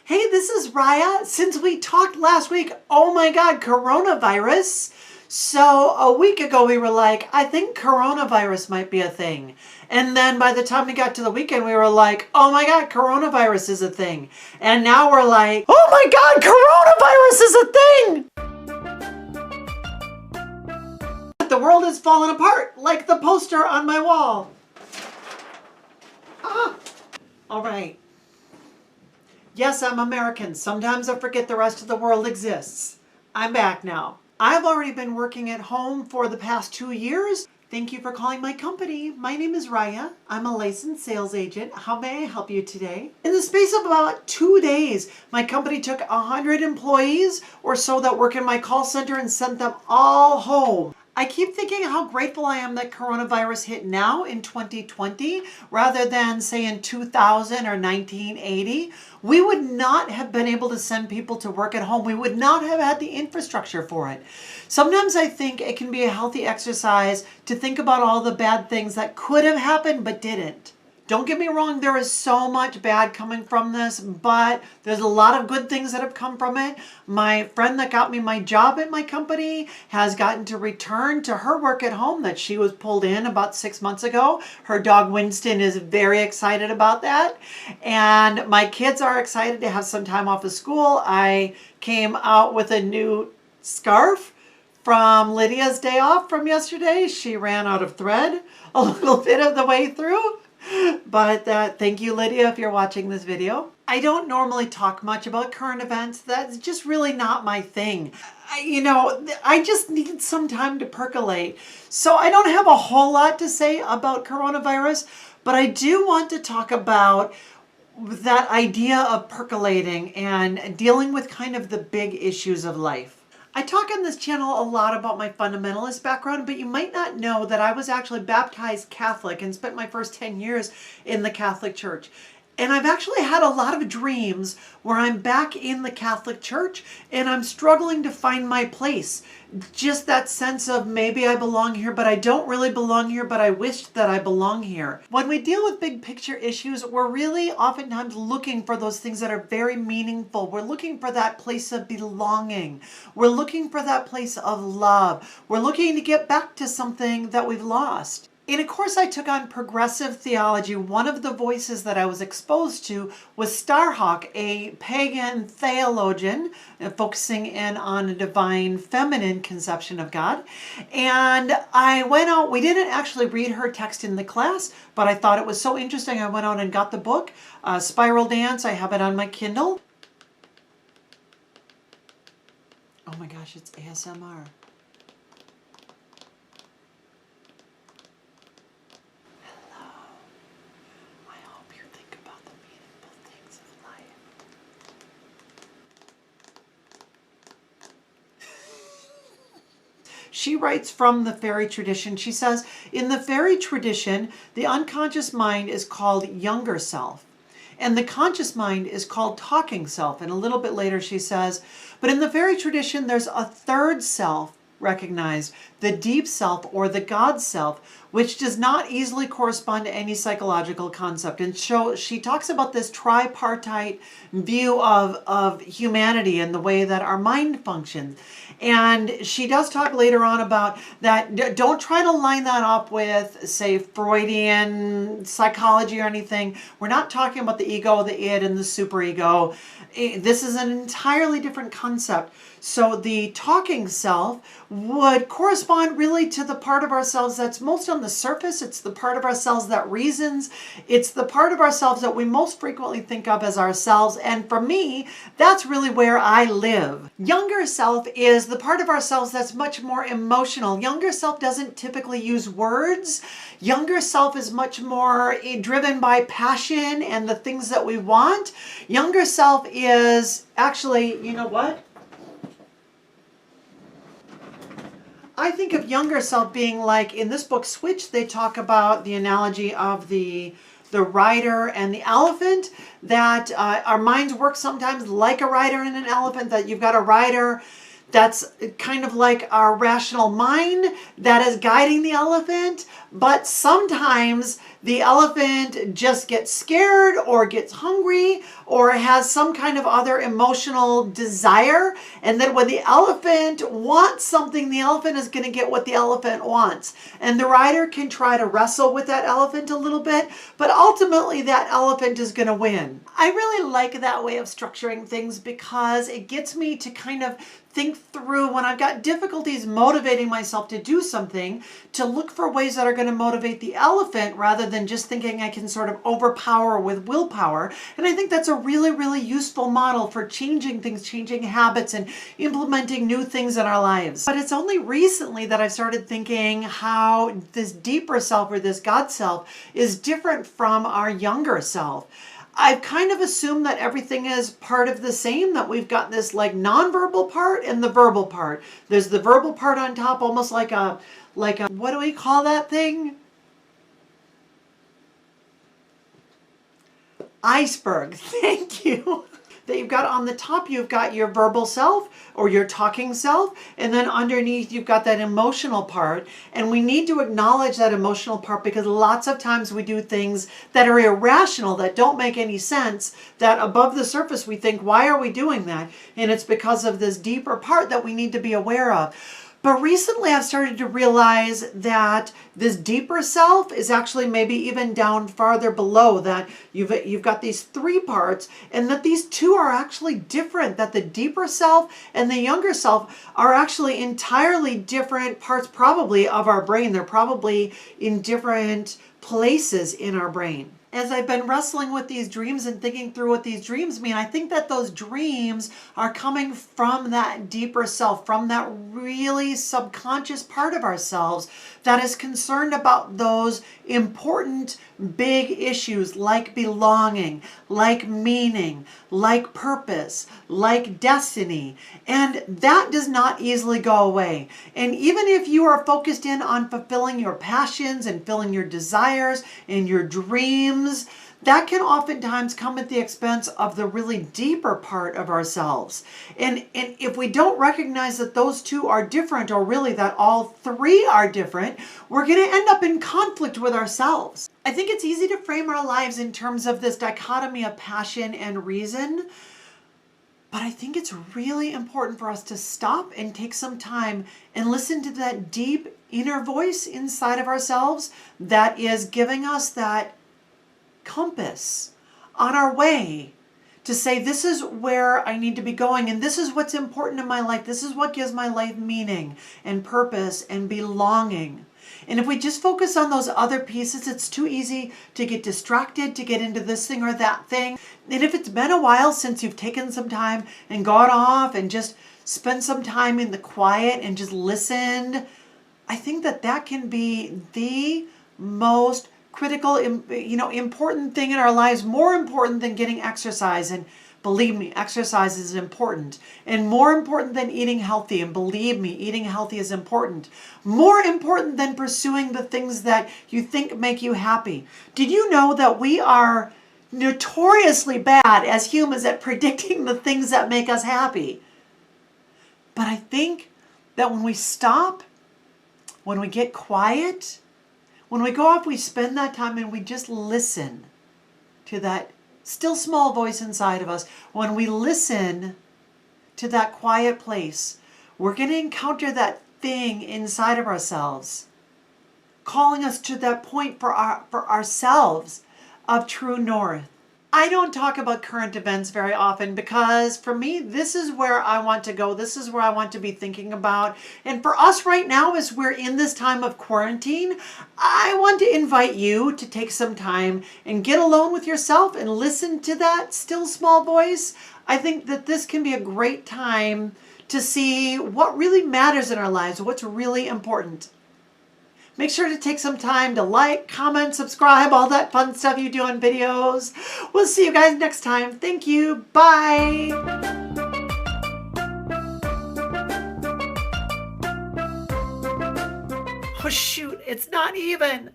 Hey, this is Raya. Since we talked last week, oh my God, coronavirus. So a week ago we were like, I think coronavirus might be a thing. And then by the time we got to the weekend, we were like, oh my God, coronavirus is a thing. And now we're like, oh my God, coronavirus is a thing. The world is falling apart like the poster on my wall. All right. Yes, I'm American. Sometimes I forget the rest of the world exists. I'm back now. I've already been working at home for the past 2 years. Thank you for calling my company. My name is Raya. I'm a licensed sales agent. How may I help you today? In the space of about 2 days, my company took 100 employees or so that work in my call center and sent them all home. I keep thinking how grateful I am that coronavirus hit now in 2020 rather than say in 2000 or 1980. We would not have been able to send people to work at home. We would not have had the infrastructure for it. Sometimes I think it can be a healthy exercise to think about all the bad things that could have happened but didn't. Don't get me wrong, there is so much bad coming from this, but there's a lot of good things that have come from it. My friend that got me my job at my company has gotten to return to her work at home that she was pulled in about 6 months ago. Her dog Winston is very excited about that. And my kids are excited to have some time off of school. I came out with a new scarf from Lydia's day off from yesterday. She ran out of thread a little bit of the way through. But thank you, Lydia, if you're watching this video. I don't normally talk much about current events. That's just really not my thing. I just need some time to percolate. So I don't have a whole lot to say about coronavirus, but I do want to talk about that idea of percolating and dealing with kind of the big issues of life. I talk on this channel a lot about my fundamentalist background, but you might not know that I was actually baptized Catholic and spent my first 10 years in the Catholic Church. And I've actually had a lot of dreams where I'm back in the Catholic Church and I'm struggling to find my place. Just that sense of maybe I belong here, but I don't really belong here, but I wish that I belong here. When we deal with big picture issues, we're really oftentimes looking for those things that are very meaningful. We're looking for that place of belonging. We're looking for that place of love. We're looking to get back to something that we've lost. In a course I took on progressive theology, one of the voices that I was exposed to was Starhawk, a pagan theologian focusing in on a divine feminine conception of God. And I went out, we didn't actually read her text in the class, but I thought it was so interesting. I went out and got the book, Spiral Dance. I have it on my Kindle. Oh my gosh, it's ASMR. She writes from the fairy tradition. She says, in the fairy tradition, the unconscious mind is called younger self, and the conscious mind is called talking self. And a little bit later she says, but in the fairy tradition, there's a third self recognized, the deep self or the God self, which does not easily correspond to any psychological concept. And so she talks about this tripartite view of humanity and the way that our mind functions. And she does talk later on about that. Don't try to line that up with, say, Freudian psychology or anything. We're not talking about the ego, the id, and the superego. This is an entirely different concept. So the talking self would correspond really to the part of ourselves that's most on the surface. It's the part of ourselves that reasons. It's the part of ourselves that we most frequently think of as ourselves. And for me, that's really where I live. Younger self is the part of ourselves that's much more emotional. Younger self doesn't typically use words. Younger self is much more driven by passion and the things that we want. Younger self is actually, you know what? I think of younger self being like, in this book, Switch, they talk about the analogy of the rider and the elephant, that our minds work sometimes like a rider and an elephant, that you've got a rider that's kind of like our rational mind that is guiding the elephant, but sometimes the elephant just gets scared or gets hungry or has some kind of other emotional desire. And then when the elephant wants something, the elephant is going to get what the elephant wants. And the rider can try to wrestle with that elephant a little bit, but ultimately that elephant is going to win. I really like that way of structuring things because it gets me to kind of think through when I've got difficulties motivating myself to do something, to look for ways that are going to motivate the elephant rather than just thinking I can sort of overpower with willpower. And I think that's a really, really useful model for changing things, changing habits, and implementing new things in our lives. But it's only recently that I've started thinking how this deeper self or this God self is different from our younger self. I've kind of assumed that everything is part of the same, that we've got this like nonverbal part and the verbal part. There's the verbal part on top, almost like a, what do we call that thing? Iceberg. Thank you. That you've got on the top, you've got your verbal self or your talking self, and then underneath you've got that emotional part. And we need to acknowledge that emotional part because lots of times we do things that are irrational, that don't make any sense, that above the surface we think, why are we doing that? And it's because of this deeper part that we need to be aware of. But recently I've started to realize that this deeper self is actually maybe even down farther below, that you've got these three parts and that these two are actually different, that the deeper self and the younger self are actually entirely different parts probably of our brain. They're probably in different places in our brain. As I've been wrestling with these dreams and thinking through what these dreams mean, I think that those dreams are coming from that deeper self, from that really subconscious part of ourselves that is concerned about those important big issues like belonging, like meaning, like purpose, like destiny. And that does not easily go away. And even if you are focused in on fulfilling your passions and filling your desires and your dreams, that can oftentimes come at the expense of the really deeper part of ourselves. And if we don't recognize that those two are different, or really that all three are different, we're going to end up in conflict with ourselves. I think it's easy to frame our lives in terms of this dichotomy of passion and reason. But I think it's really important for us to stop and take some time and listen to that deep inner voice inside of ourselves that is giving us that compass on our way to say, this is where I need to be going, and this is what's important in my life. This is what gives my life meaning and purpose and belonging. And if we just focus on those other pieces, it's too easy to get distracted, to get into this thing or that thing. And if it's been a while since you've taken some time and gone off and just spent some time in the quiet and just listened, I think that that can be the most critical, important thing in our lives, more important than getting exercise. And believe me, exercise is important, and more important than eating healthy. And believe me, eating healthy is important. More important than pursuing the things that you think make you happy. Did you know that we are notoriously bad as humans at predicting the things that make us happy? But I think that when we stop, when we get quiet, when we go off, we spend that time and we just listen to that still small voice inside of us. When we listen to that quiet place, we're going to encounter that thing inside of ourselves, calling us to that point for ourselves of true north. I don't talk about current events very often because for me, this is where I want to go. This is where I want to be thinking about. And for us right now, as we're in this time of quarantine, I want to invite you to take some time and get alone with yourself and listen to that still small voice. I think that this can be a great time to see what really matters in our lives, what's really important. Make sure to take some time to like, comment, subscribe, all that fun stuff you do on videos. We'll see you guys next time. Thank you. Bye. Oh shoot, it's not even.